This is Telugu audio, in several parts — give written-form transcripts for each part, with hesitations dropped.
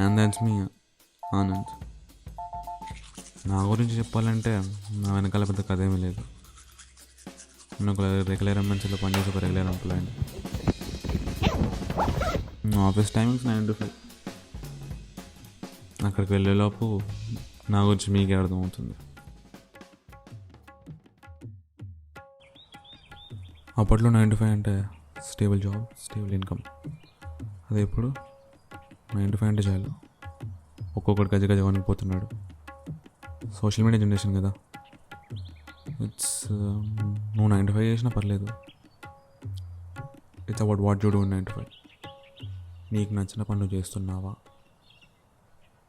అండ్ దాట్స్ మీ ఆనంద్. నా గురించి చెప్పాలంటే నా వెనకాల పెద్ద కథ ఏమీ లేదు. నేను ఒక రెగ్యులర్ ఎంఎన్సీలో పనిచేసి ఒక రెగ్యులర్ ఎంప్లాయీని. నా ఆఫీస్ టైమింగ్స్ 9 to 5. అక్కడికి వెళ్ళేలోపు నా గురించి మీకే అర్థమవుతుంది. అప్పట్లో 9 to 5 అంటే స్టేబుల్ జాబ్, స్టేబుల్ ఇన్కమ్. అదే ఇప్పుడు 9 to 5 అంటే చాలు, ఒక్కొక్కటి గజ గజ వణికిపోతున్నాడు. సోషల్ మీడియా జనరేషన్ కదా. నువ్వు 9 to 5 చేసినా పర్లేదు. It's about what you do in 9 to 5. నీకు నచ్చిన పనులు చేస్తున్నావా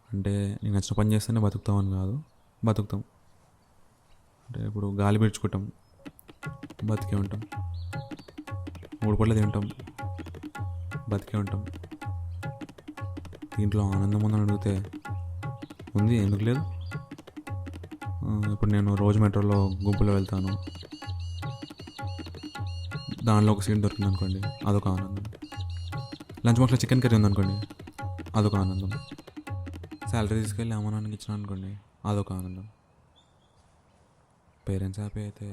అంటే, నీకు నచ్చిన పని చేస్తేనే బతుకుతామని కాదు, బతుకుతాం. అంటే ఇప్పుడు గాలి పీల్చుకుంటాం, బతికే ఉంటాం. 3 పూటలు తింటాం, బతికే ఉంటాం. దీంట్లో ఆనందం ఉందని అడిగితే ఉంది, ఎందుకు లేదు. ఇప్పుడు నేను రోజు మెట్రోలో గుంపులో వెళ్తాను, దానిలో ఒక సీట్ దొరికింది అనుకోండి, అదొక ఆనందం. లంచ్ బాక్స్లో చికెన్ కర్రీ ఉందనుకోండి, అదొక ఆనందం. శాలరీ తీసుకెళ్ళి అమ్మ నాన్నకి ఇచ్చిన అనుకోండి, అదొక ఆనందం. పేరెంట్స్ హ్యాపీ అయితే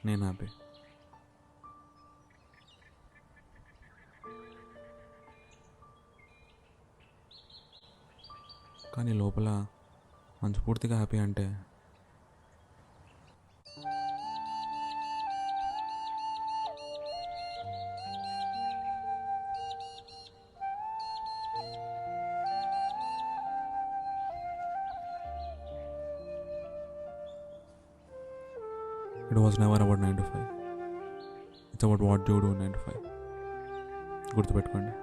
నేను హ్యాపీ. కానీ లోపల మనస్ఫూర్తిగా హ్యాపీ అంటే it was never about 9 to 5. It's about what you do 9 to 5. గుర్తుపెట్టుకోండి.